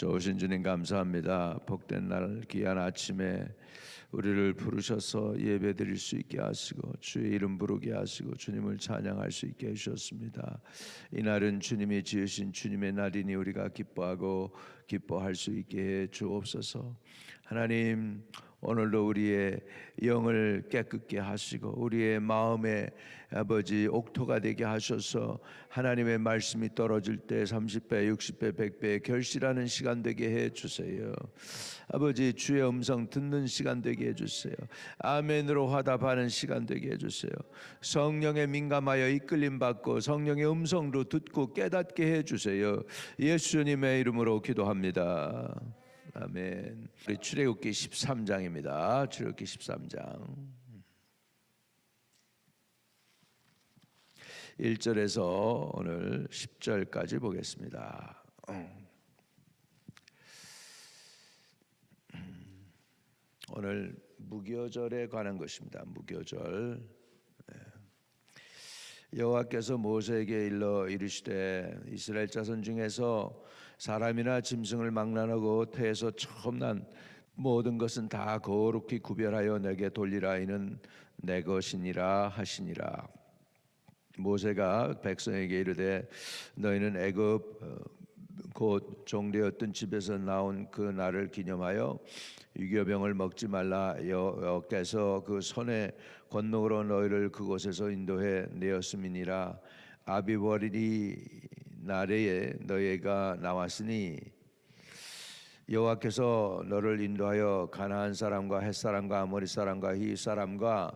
좋으신 주님 감사합니다. 복된 날 귀한 아침에 우리를 부르셔서 예배드릴 수 있게 하시고 주의 이름 부르게 하시고 주님을 찬양할 수 있게 해주셨습니다. 이날은 주님이 지으신 주님의 날이니 우리가 기뻐하고 기뻐할 수 있게 해 주옵소서. 하나님, 오늘도 우리의 영을 깨끗게 하시고 우리의 마음에 아버지 옥토가 되게 하셔서 하나님의 말씀이 떨어질 때 30배, 60배, 100배 결실하는 시간 되게 해 주세요. 아버지, 주의 음성 듣는 시간 되게 해 주세요. 아멘으로 화답하는 시간 되게 해 주세요. 성령에 민감하여 이끌림 받고 성령의 음성도 듣고 깨닫게 해 주세요. 예수님의 이름으로 기도합니다. 아멘. 우리 출애굽기 13장입니다. 출애굽기 13장 1절에서 오늘 10절까지 보겠습니다. 오늘 무교절에 관한 것입니다. 무교절. 여호와께서 모세에게 일러 이르시되 이스라엘 자손 중에서 사람이나 짐승을 망라하고 태에서 처음 난 모든 것은 다 거룩히 구별하여 내게 돌리라. 이는 내 것이니라 하시니라. 모세가 백성에게 이르되 너희는 애굽 곧 종되었던 집에서 나온 그 날을 기념하여 유교병을 먹지 말라. 여호와께서 그 손에 권능으로 너희를 그곳에서 인도해 내었음이니라. 아비월이 날에 너희가 나왔으니 여호와께서 너를 인도하여 가나안 사람과 헷 사람과 아모리 사람과 히 사람과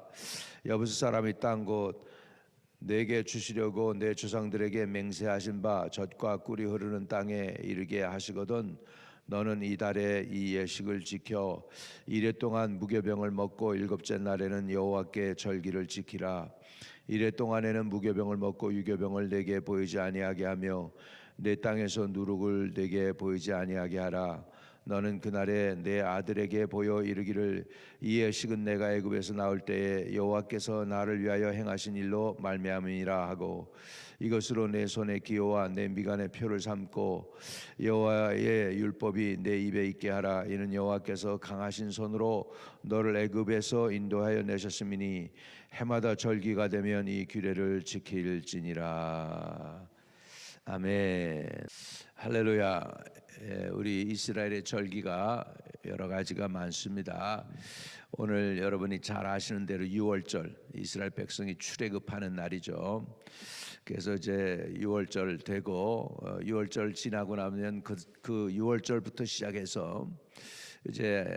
여부스 사람이 땅 곳 내게 주시려고 내 조상들에게 맹세하신 바 젖과 꿀이 흐르는 땅에 이르게 하시거든. 너는 이 달에 이 예식을 지켜 이래 동안 무교병을 먹고 일곱째 날에는 여호와께 절기를 지키라. 이래 동안에는 무교병을 먹고 유교병을 내게 보이지 아니하게 하며 내 땅에서 누룩을 내게 보이지 아니하게 하라. 너는 그날에 내 아들에게 보여 이르기를 이 예식은 내가 애굽에서 나올 때에 여호와께서 나를 위하여 행하신 일로 말미암으니라 하고 이것으로 내 손의 기호와 내 미간의 표를 삼고 여호와의 율법이 내 입에 있게 하라. 이는 여호와께서 강하신 손으로 너를 애굽에서 인도하여 내셨음이니 해마다 절기가 되면 이 규례를 지킬지니라. 아멘. 할렐루야. 우리 이스라엘의 절기가 여러 가지가 많습니다. 오늘 여러분이 잘 아시는 대로 6월절, 이스라엘 백성이 출애굽하는 날이죠. 그래서 이제 6월절 되고 6월절 지나고 나면 그 6월절부터 시작해서 이제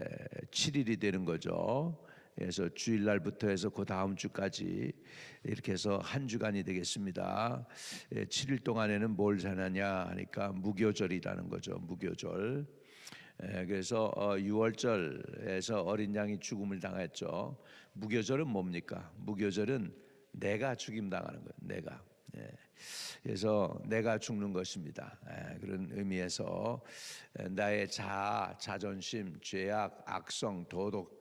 7일이 되는 거죠. 그래서 주일날부터 해서 그 다음 주까지 이렇게 해서 한 주간이 되겠습니다. 7일 동안에는 뭘 지내냐 하니까 무교절이라는 거죠. 무교절. 그래서 6월절에서 어린 양이 죽음을 당했죠. 무교절은 뭡니까? 무교절은 내가 죽임 당하는 거예요. 내가. 그래서 내가 죽는 것입니다. 그런 의미에서 나의 자아, 자존심, 죄악, 악성, 도덕,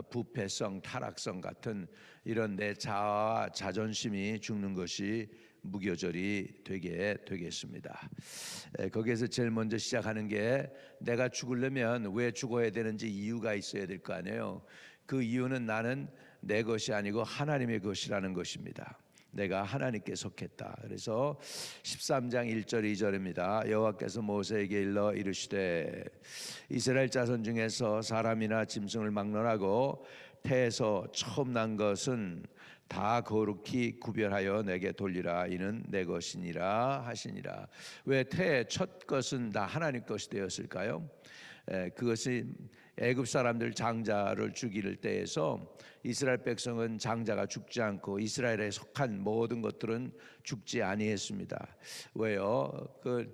부패성, 타락성 같은 이런 내 자아와 자존심이 죽는 것이 무교절이 되게 되겠습니다. 거기에서 제일 먼저 시작하는 게 내가 죽으려면 왜 죽어야 되는지 이유가 있어야 될 거 아니에요. 그 이유는 나는 내 것이 아니고 하나님의 것이라는 것입니다. 내가 하나님께 속했다. 그래서 13장 1절 2절입니다. 여호와께서 모세에게 일러 이르시되 이스라엘 자손 중에서 사람이나 짐승을 막론하고 태에서 처음 난 것은 다 거룩히 구별하여 내게 돌리라. 이는 내 것이니라 하시니라. 왜 태의 첫 것은 다 하나님 것이 되었을까요? 그것이 애굽 사람들 장자를 죽일 때에서 이스라엘 백성은 장자가 죽지 않고 이스라엘에 속한 모든 것들은 죽지 아니했습니다. 왜요?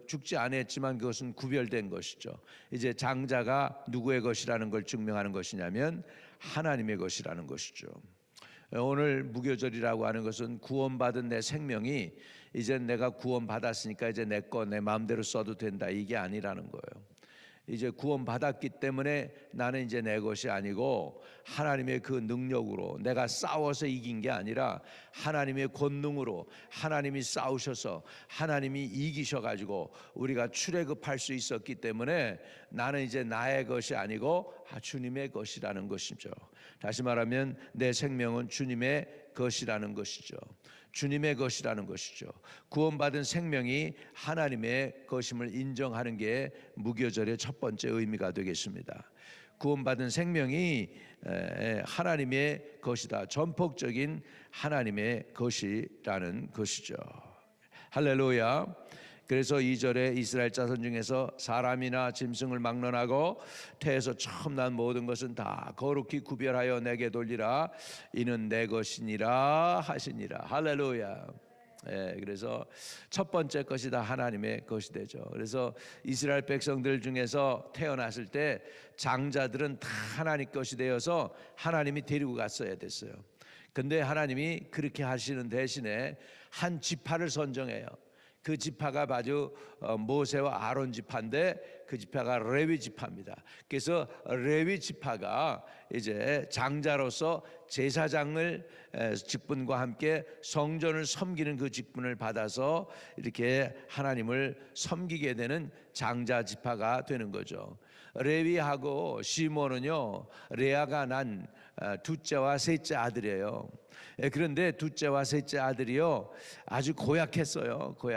죽지 아니했지만 그것은 구별된 것이죠. 이제 장자가 누구의 것이라는 걸 증명하는 것이냐면 하나님의 것이라는 것이죠. 오늘 무교절이라고 하는 것은 구원받은 내 생명이 이제 내가 구원받았으니까 이제 내 거 내 마음대로 써도 된다, 이게 아니라는 거예요. 이제 구원받았기 때문에 나는 이제 내 것이 아니고 하나님의 그 능력으로 내가 싸워서 이긴 게 아니라 하나님의 권능으로 하나님이 싸우셔서 하나님이 이기셔가지고 우리가 출애굽할 수 있었기 때문에 나는 이제 나의 것이 아니고 주님의 것이라는 것이죠. 다시 말하면 내 생명은 주님의 것이라는 것이죠. 주님의 것이라는 것이죠. 구원받은 생명이 하나님의 것임을 인정하는 게 무교절의 첫 번째 의미가 되겠습니다. 구원받은 생명이 하나님의 것이다. 전폭적인 하나님의 것이라는 것이죠. 할렐루야. 그래서 2절에 이스라엘 자손 중에서 사람이나 짐승을 막론하고 태에서 처음 난 모든 것은 다 거룩히 구별하여 내게 돌리라. 이는 내 것이니라 하시니라. 할렐루야. 그래서 첫 번째 것이 다 하나님의 것이 되죠. 그래서 이스라엘 백성들 중에서 태어났을 때 장자들은 다 하나님 것이 되어서 하나님이 데리고 갔어야 됐어요. 근데 하나님이 그렇게 하시는 대신에 한 지파를 선정해요. 그 지파가 바로 모세와 아론 지파인데 그 지파가 레위 지파입니다. 그래서 레위 지파가 이제 장자로서 제사장을 직분과 함께 성전을 섬기는 그 직분을 받아서 이렇게 하나님을 섬기게 되는 장자 지파가 되는 거죠. 레위하고 시몬은요 레아가 난 둘째와 셋째 아들이에요. 그런데 둘째와 셋째 아들이요 아주 고약했어요. 그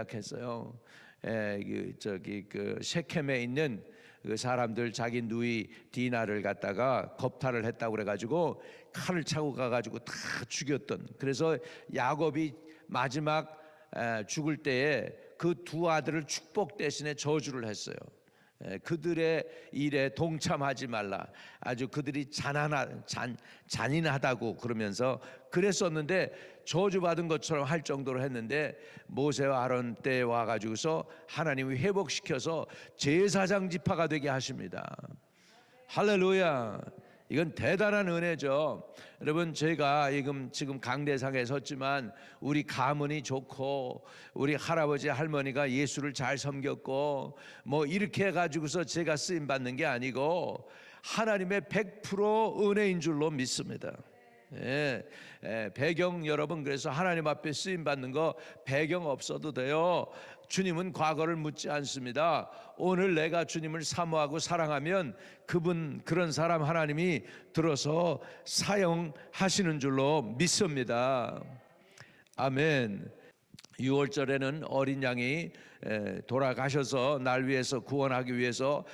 셰켐에 있는 그 사람들 자기 누이 디나를 갖다가 겁탈을 했다고 그래가지고 칼을 차고 가가지고 다 죽였던. 그래서 야곱이 마지막 죽을 때에 그 두 아들을 축복 대신에 저주를 했어요. 그들의 일에 동참하지 말라. 아주 그들이 잔인하다고 그러면서 그랬었는데 저주받은 것처럼 할 정도로 했는데 모세와 아론 때에 와가지고서 하나님이 회복시켜서 제사장 지파가 되게 하십니다. 할렐루야. 이건 대단한 은혜죠. 여러분 제가 지금 강대상에 섰지만 우리 가문이 좋고 우리 할아버지 할머니가 예수를 잘 섬겼고 뭐 이렇게 해가지고서 제가 쓰임 받는 게 아니고 하나님의 100% 은혜인 줄로 믿습니다. 배경 여러분 그래서 하나님 앞에 쓰임 받는 거 배경 없어도 돼요. 주님은 과거를 묻지 않습니다. 오늘 내가 주님을 사모하고 사랑하면 그런 사람 하나님이 들어서 사용하시는 줄로 믿습니다. 아멘. 6월절에는 어린 양이 돌아가셔서 날 위해서 구원하기 위해서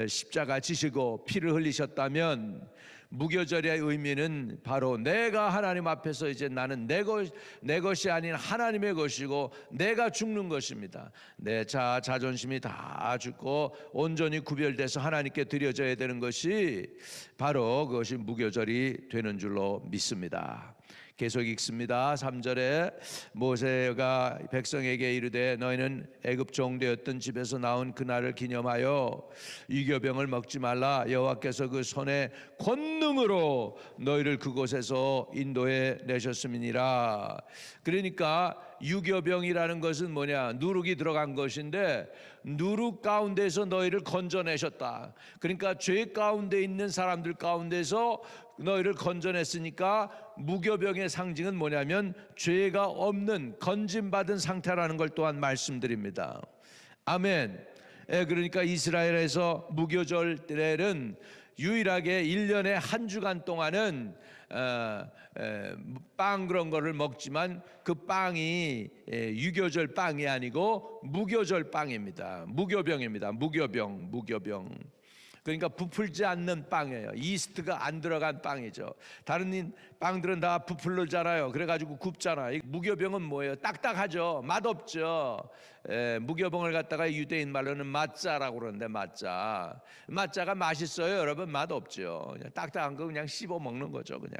십자가 지시고 피를 흘리셨다면 무교절의 의미는 바로 내가 하나님 앞에서 이제 나는 내 것이 아닌 하나님의 것이고 내가 죽는 것입니다. 내 자존심이 다 죽고 온전히 구별돼서 하나님께 드려져야 되는 것이 바로 그것이 무교절이 되는 줄로 믿습니다. 계속 읽습니다. 3절에 모세가 백성에게 이르되 너희는 애굽 종되었던 집에서 나온 그날을 기념하여 유교병을 먹지 말라. 여호와께서 그 손의 권능으로 너희를 그곳에서 인도해 내셨음이니라. 그러니까 유교병이라는 것은 뭐냐? 누룩이 들어간 것인데 누룩 가운데서 너희를 건져내셨다. 그러니까 죄 가운데 있는 사람들 가운데서 너희를 건져냈으니까 무교병의 상징은 뭐냐면 죄가 없는 건짐받은 상태라는 걸 또한 말씀드립니다. 아멘. 그러니까 이스라엘에서 무교절 때는 유일하게 1년에 한 주간 동안은 빵 그런 거를 먹지만 그 빵이 유교절 빵이 아니고 무교절 빵입니다. 무교병입니다. 무교병. 그러니까 부풀지 않는 빵이에요. 이스트가 안 들어간 빵이죠. 다른 빵들은 다 부풀르잖아요. 그래가지고 굽잖아요. 무교병은 뭐예요? 딱딱하죠. 맛없죠. 무교병을 갖다가 유대인 말로는 맛자라고 그러는데 맛자가 맛있어요. 여러분 맛없죠. 그냥 딱딱한 거 그냥 씹어 먹는 거죠. 그냥.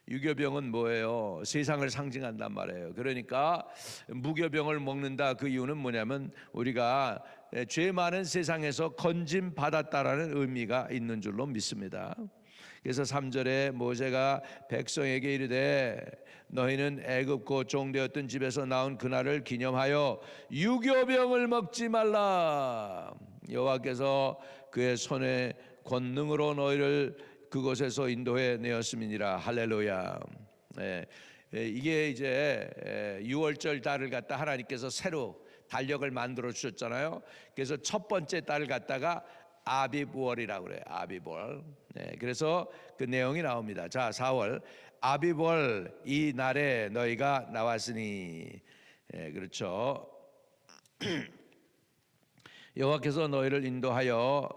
유교병은 뭐예요? 세상을 상징한단 말이에요. 그러니까 무교병을 먹는다 그 이유는 뭐냐면 우리가 죄 많은 세상에서 건짐 받았다라는 의미가 있는 줄로 믿습니다. 그래서 3절에 모세가 백성에게 이르되 너희는 애굽고 종되었던 집에서 나온 그날을 기념하여 유교병을 먹지 말라. 여호와께서 그의 손의 권능으로 너희를 그곳에서 인도해 내었음이니라. 할렐루야. 이게 이제 유월절 달을 갖다 하나님께서 새로 달력을 만들어 주셨잖아요. 그래서 첫 번째 달을 갖다가 아비브월이라고 그래요. 아비브월. 그래서 그 내용이 나옵니다. 자, 4월 아비브월 이 날에 너희가 나왔으니. 그렇죠. 여호와께서 너희를 인도하여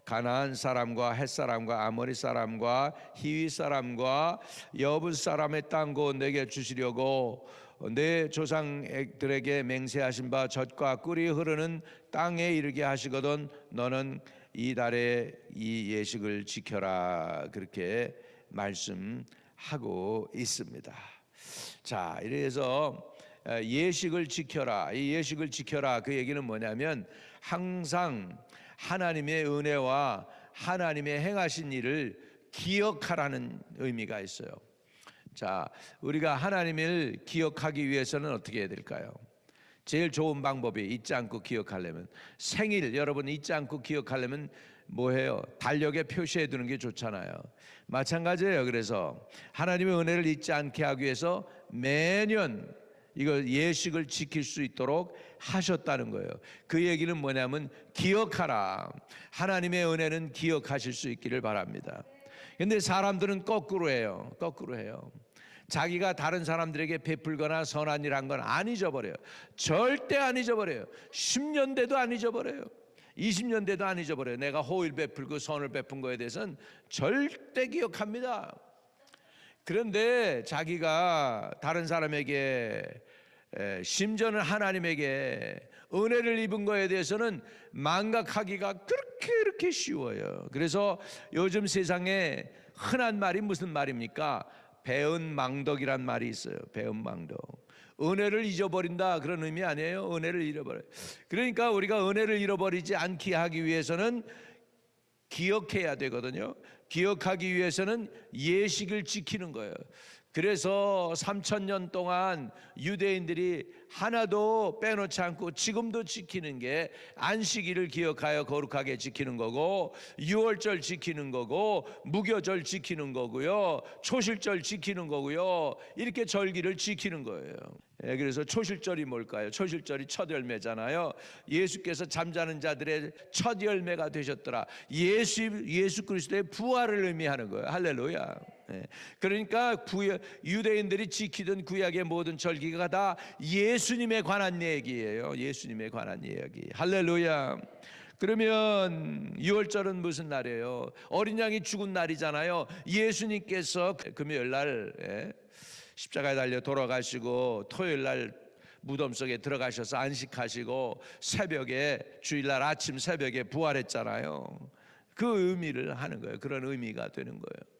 가나안 사람과 헷 사람과 아모리 사람과 히위 사람과 여부스 사람의 땅 곧 내게 주시려고 내 조상들에게 맹세하신 바 젖과 꿀이 흐르는 땅에 이르게 하시거든 너는 이 달에 이 예식을 지켜라. 그렇게 말씀하고 있습니다. 자, 이래서 예식을 지켜라. 이 예식을 지켜라. 그 얘기는 뭐냐면 항상 하나님의 은혜와 하나님의 행하신 일을 기억하라는 의미가 있어요. 자, 우리가 하나님을 기억하기 위해서는 어떻게 해야 될까요? 제일 좋은 방법이 잊지 않고 기억하려면, 생일 여러분 잊지 않고 기억하려면 뭐해요? 달력에 표시해 두는 게 좋잖아요. 마찬가지예요. 그래서 하나님의 은혜를 잊지 않게 하기 위해서 매년 이거 예식을 지킬 수 있도록 하셨다는 거예요. 그 얘기는 뭐냐면 기억하라. 하나님의 은혜는 기억하실 수 있기를 바랍니다. 근데 사람들은 거꾸로 해요. 자기가 다른 사람들에게 베풀거나 선한 일 한 건 안 잊어버려요. 절대 안 잊어버려요. 10년 돼도 안 잊어버려요. 20년 돼도 안 잊어버려요. 내가 호의를 베풀고 선을 베푼 거에 대해서는 절대 기억합니다. 그런데 자기가 다른 사람에게 심지어는 하나님에게 은혜를 입은 거에 대해서는 망각하기가 그렇게 쉬워요. 그래서 요즘 세상에 흔한 말이 무슨 말입니까? 배은망덕이란 말이 있어요. 배은망덕. 은혜를 잊어버린다 그런 의미 아니에요. 은혜를 잃어버려요. 그러니까 우리가 은혜를 잃어버리지 않게 하기 위해서는 기억해야 되거든요. 기억하기 위해서는 예식을 지키는 거예요. 그래서 3000년 동안 유대인들이 하나도 빼놓지 않고 지금도 지키는 게 안식일을 기억하여 거룩하게 지키는 거고, 유월절 지키는 거고, 무교절 지키는 거고요, 초실절 지키는 거고요, 이렇게 절기를 지키는 거예요. 그래서 초실절이 뭘까요? 초실절이 첫 열매잖아요. 예수께서 잠자는 자들의 첫 열매가 되셨더라. 예수 그리스도의 부활을 의미하는 거예요. 할렐루야. 그러니까 유대인들이 지키던 구약의 모든 절기가 다 예수님에 관한 얘기예요. 예수님에 관한 이야기. 할렐루야. 그러면 유월절은 무슨 날이에요? 어린 양이 죽은 날이잖아요. 예수님께서 금요일 날 십자가에 달려 돌아가시고 토요일 날 무덤 속에 들어가셔서 안식하시고 새벽에 주일날 아침 새벽에 부활했잖아요. 그 의미를 하는 거예요. 그런 의미가 되는 거예요.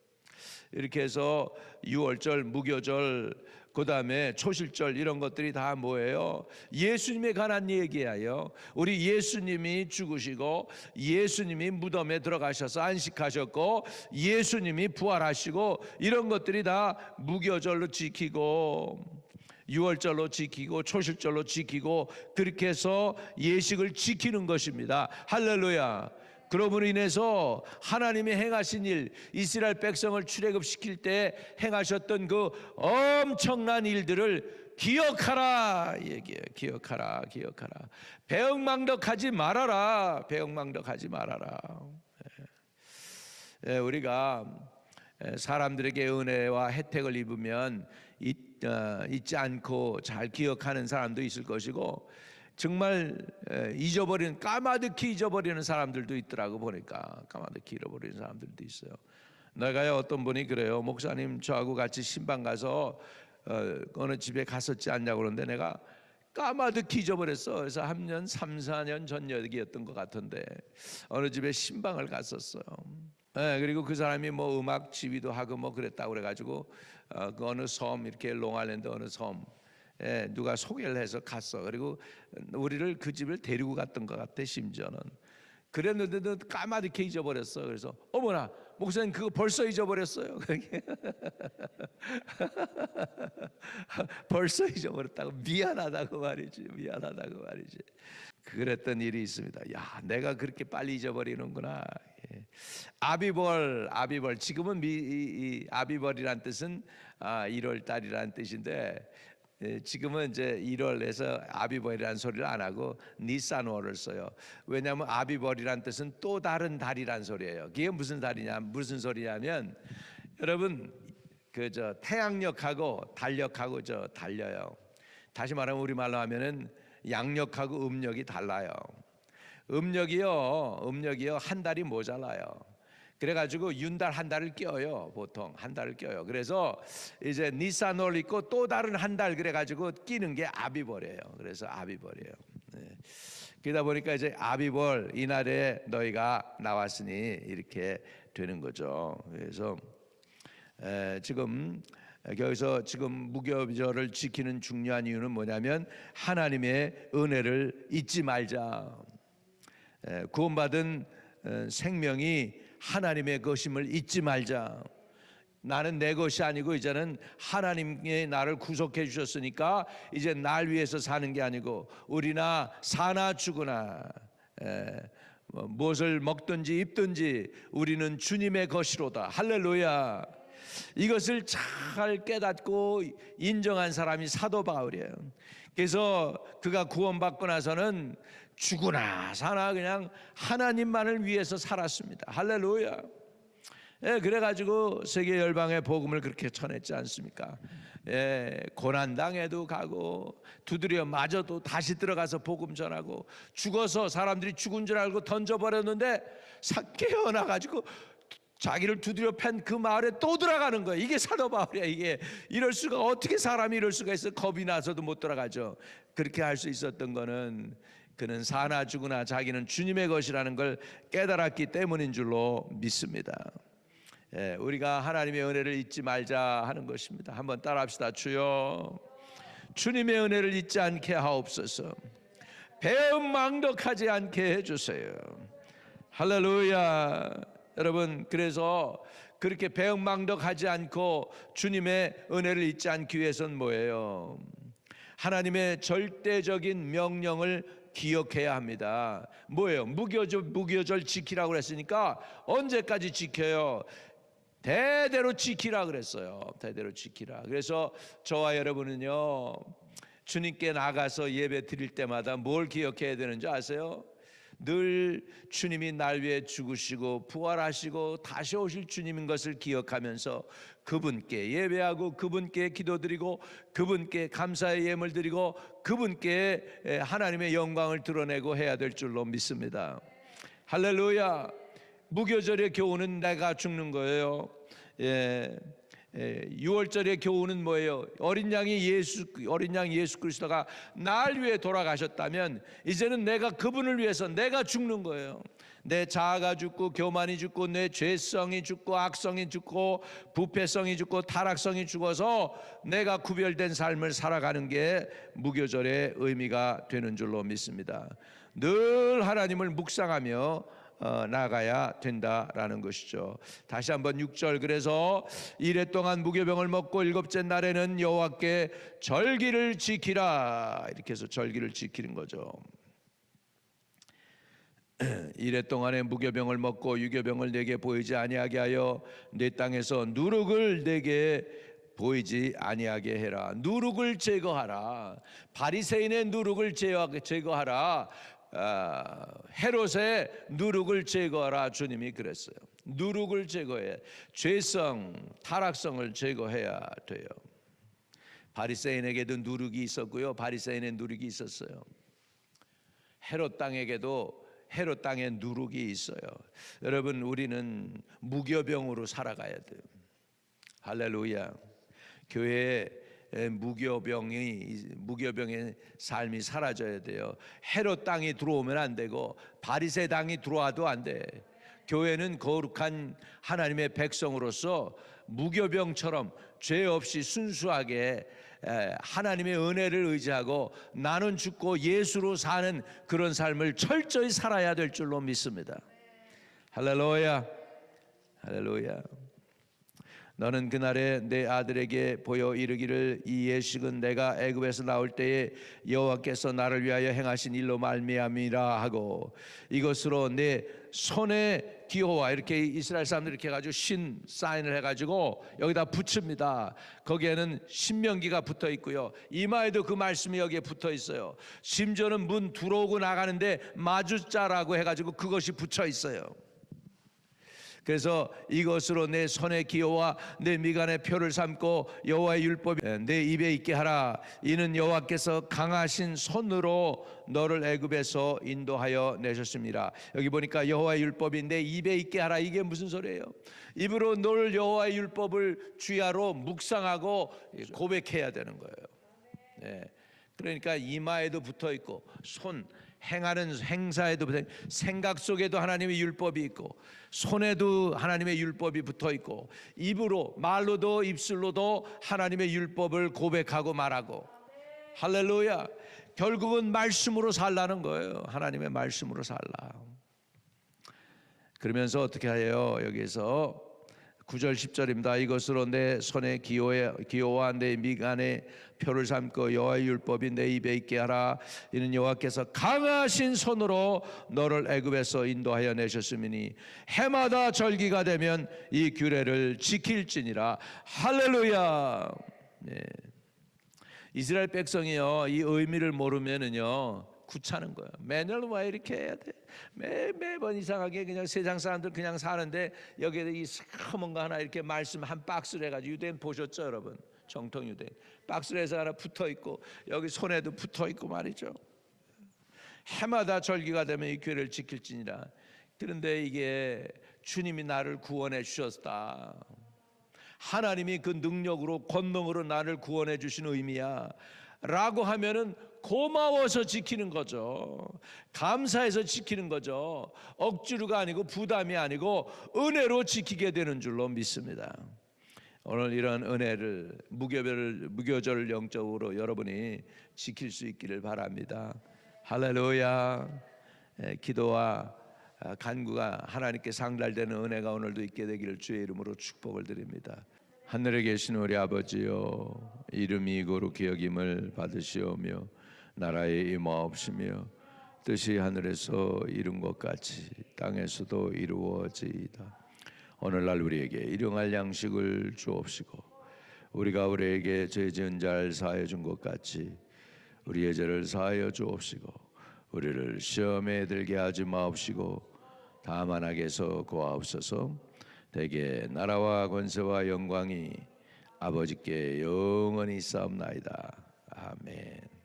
이렇게 해서 유월절, 무교절, 그 다음에 초실절 이런 것들이 다 뭐예요? 예수님에 관한 얘기예요. 우리 예수님이 죽으시고 예수님이 무덤에 들어가셔서 안식하셨고 예수님이 부활하시고 이런 것들이 다 무교절로 지키고 유월절로 지키고 초실절로 지키고 그렇게 해서 예식을 지키는 것입니다. 할렐루야. 그러므로 인해서 하나님이 행하신 일, 이스라엘 백성을 출애굽시킬 때 행하셨던 그 엄청난 일들을 기억하라 얘기해요. 기억하라. 배은망덕하지 말아라. 우리가 사람들에게 은혜와 혜택을 입으면 잊지 않고 잘 기억하는 사람도 있을 것이고, 정말 까마득히 잊어버리는 사람들도 있더라고. 보니까 까마득히 잃어버리는 사람들도 있어요. 내가요, 어떤 분이 그래요. 목사님, 저하고 같이 신방 가서 어느 집에 갔었지 않냐고 그러는데 내가 까마득히 잊어버렸어. 그래서 3, 4년 전 얘기였던 것 같은데 어느 집에 신방을 갔었어요. 그리고 그 사람이 뭐 음악 지휘도 하고 뭐 그랬다고 그래가지고 그 어느 섬, 이렇게 롱아일랜드 어느 섬 누가 소개를 해서 갔어. 그리고 우리를 그 집을 데리고 갔던 것 같아. 심지어는 그랬는데도 까마득히 잊어버렸어. 그래서 어머나, 목사님 그거 벌써 잊어버렸어요. 벌써 잊어버렸다고. 미안하다고 말이지. 그랬던 일이 있습니다. 야, 내가 그렇게 빨리 잊어버리는구나. 예. 아비벌. 지금은 아비벌이란 뜻은 1월 달이라는 뜻인데, 지금은 이제 1월에서 아비벌이라는 소리를 안 하고 니산월을 써요. 왜냐하면 아비벌이란 뜻은 또 다른 달이란 소리예요. 그게 무슨 소리냐면, 여러분 태양력하고 달력하고 달려요. 다시 말하면 우리말로 하면은 양력하고 음력이 달라요. 음력이요 한 달이 모자라요. 그래가지고 윤달 한 달을 껴요. 보통 한 달을 껴요. 그래서 이제 니산월 있고 또 다른 한 달 그래가지고 끼는 게 아비벌이에요. 그래서 아비벌이에요. 네. 그러다 보니까 이제 아비벌 이날에 너희가 나왔으니 이렇게 되는 거죠. 그래서 지금 여기서 지금 무교절을 지키는 중요한 이유는 뭐냐면 하나님의 은혜를 잊지 말자. 구원받은 생명이 하나님의 것임을 잊지 말자. 나는 내 것이 아니고 이제는 하나님이 나를 구속해 주셨으니까 이제 날 위해서 사는 게 아니고 우리나 사나 죽으나 무엇을 먹든지 입든지 우리는 주님의 것이로다. 할렐루야. 이것을 잘 깨닫고 인정한 사람이 사도 바울이에요. 그래서 그가 구원받고 나서는 죽으나 사나 그냥 하나님만을 위해서 살았습니다. 할렐루야. 그래가지고 세계 열방의 복음을 그렇게 전했지 않습니까? 고난당에도 가고 두드려 맞아도 다시 들어가서 복음 전하고 죽어서 사람들이 죽은 줄 알고 던져버렸는데 깨어나가지고 자기를 두드려 팬 그 마을에 또 들어가는 거예요. 이게 사도 바울이야. 이게 이럴 수가, 어떻게 사람이 이럴 수가 있어? 겁이 나서도 못 들어가죠. 그렇게 할 수 있었던 거는 그는 사나 죽으나 자기는 주님의 것이라는 걸 깨달았기 때문인 줄로 믿습니다. 우리가 하나님의 은혜를 잊지 말자 하는 것입니다. 한번 따라합시다. 주여 주님의 은혜를 잊지 않게 하옵소서. 배은망덕하지 않게 해주세요. 할렐루야. 여러분, 그래서 그렇게 배은망덕하지 않고 주님의 은혜를 잊지 않기 위해서는 뭐예요? 하나님의 절대적인 명령을 기억해야 합니다. 뭐예요? 무교절 지키라고 그랬으니까 언제까지 지켜요? 대대로 지키라 그랬어요. 대대로 지키라. 그래서 저와 여러분은요, 주님께 나가서 예배 드릴 때마다 뭘 기억해야 되는지 아세요? 늘 주님이 날 위해 죽으시고 부활하시고 다시 오실 주님인 것을 기억하면서 그분께 예배하고 그분께 기도드리고 그분께 감사의 예물 드리고 그분께 하나님의 영광을 드러내고 해야 될 줄로 믿습니다. 할렐루야. 무교절의 교훈은 내가 죽는 거예요. 6월절의 교훈은 뭐예요? 어린 양 예수 그리스도가 날 위해 돌아가셨다면 이제는 내가 그분을 위해서 내가 죽는 거예요. 내 자아가 죽고 교만이 죽고 내 죄성이 죽고 악성이 죽고 부패성이 죽고 타락성이 죽어서 내가 구별된 삶을 살아가는 게 무교절의 의미가 되는 줄로 믿습니다. 늘 하나님을 묵상하며 나가야 된다라는 것이죠. 다시 한번 6절. 그래서 이레 동안 무교병을 먹고 일곱째 날에는 여호와께 절기를 지키라. 이렇게 해서 절기를 지키는 거죠. 이레 동안에 무교병을 먹고 유교병을 내게 보이지 아니하게 하여 내 땅에서 누룩을 내게 보이지 아니하게 해라. 누룩을 제거하라. 바리새인의 누룩을 제거하라. 헤롯의 누룩을 제거하라. 주님이 그랬어요. 누룩을 제거해. 죄성, 타락성을 제거해야 돼요. 바리새인에게도 누룩이 있었고요, 바리새인의 누룩이 있었어요. 헤롯 땅에게도 헤롯 땅에 누룩이 있어요. 여러분, 우리는 무교병으로 살아가야 돼요. 할렐루야. 교회에 무교병의 삶이 사라져야 돼요. 헤롯 땅이 들어오면 안 되고 바리새 땅이 들어와도 안 돼. 교회는 거룩한 하나님의 백성으로서 무교병처럼 죄 없이 순수하게 하나님의 은혜를 의지하고 나는 죽고 예수로 사는 그런 삶을 철저히 살아야 될 줄로 믿습니다. 할렐루야. 할렐루야. 너는 그날에 내 아들에게 보여 이르기를 이 예식은 내가 애굽에서 나올 때에 여호와께서 나를 위하여 행하신 일로 말미암이라 하고 이것으로 내 손에 기호와 이렇게 이스라엘 사람들이 이렇게 해가지고 신 사인을 해가지고 여기다 붙입니다. 거기에는 신명기가 붙어 있고요. 이마에도 그 말씀이 여기에 붙어 있어요. 심지어는 문 들어오고 나가는데 마주자라고 해가지고 그것이 붙여 있어요. 그래서 이것으로 내 손의 기호와 내 미간의 표를 삼고 여호와의 율법이 내 입에 있게 하라. 이는 여호와께서 강하신 손으로 너를 애굽에서 인도하여 내셨습니다. 여기 보니까 여호와의 율법이 내 입에 있게 하라. 이게 무슨 소리예요? 입으로 늘 여호와의 율법을 주야로 묵상하고 고백해야 되는 거예요. 네. 그러니까 이마에도 붙어 있고 손 행하는 행사에도 생각 속에도 하나님의 율법이 있고 손에도 하나님의 율법이 붙어 있고 입으로 말로도 입술로도 하나님의 율법을 고백하고 말하고 할렐루야. 결국은 말씀으로 살라는 거예요. 하나님의 말씀으로 살라. 그러면서 어떻게 해요? 여기서 9절 10절입니다. 이것으로 내 손의 기호와 내 미간의 표를 삼고 여호와의 율법이 내 입에 있게 하라. 이는 여호와께서 강하신 손으로 너를 애굽에서 인도하여 내셨음이니 해마다 절기가 되면 이 규례를 지킬지니라. 할렐루야. 네. 이스라엘 백성이요 이 의미를 모르면은요 구차는 거예요. 매년 왜 이렇게 해야 돼? 매번 이상하게 그냥 세상 사람들 그냥 사는데 여기에 이 새까만 거 하나 이렇게 말씀 한 박스를 해가지고 유대인 보셨죠 여러분? 정통 유대인 박스를 해서 하나 붙어 있고 여기 손에도 붙어 있고 말이죠. 해마다 절기가 되면 이 규례를 지킬지니라. 그런데 이게 주님이 나를 구원해 주셨다. 하나님이 그 능력으로 권능으로 나를 구원해 주신 의미야 라고 하면은 고마워서 지키는 거죠. 감사해서 지키는 거죠. 억지로가 아니고 부담이 아니고 은혜로 지키게 되는 줄로 믿습니다. 오늘 이런 은혜를 무교절을 영적으로 여러분이 지킬 수 있기를 바랍니다. 할렐루야. 기도와 간구가 하나님께 상달되는 은혜가 오늘도 있게 되기를 주의 이름으로 축복을 드립니다. 하늘에 계신 우리 아버지여, 이름이 거룩히 여김을 받으시오며 나라의 임하옵시며 뜻이 하늘에서 이룬 것 같이 땅에서도 이루어지이다. 오늘날 우리에게 일용할 양식을 주옵시고 우리가 우리에게 죄 지은 자를 사하여 준 것 같이 우리의 죄를 사하여 주옵시고 우리를 시험에 들게 하지 마옵시고 다만 악에서 구하옵소서. 대개 나라와 권세와 영광이 아버지께 영원히 있사옵나이다. 아멘.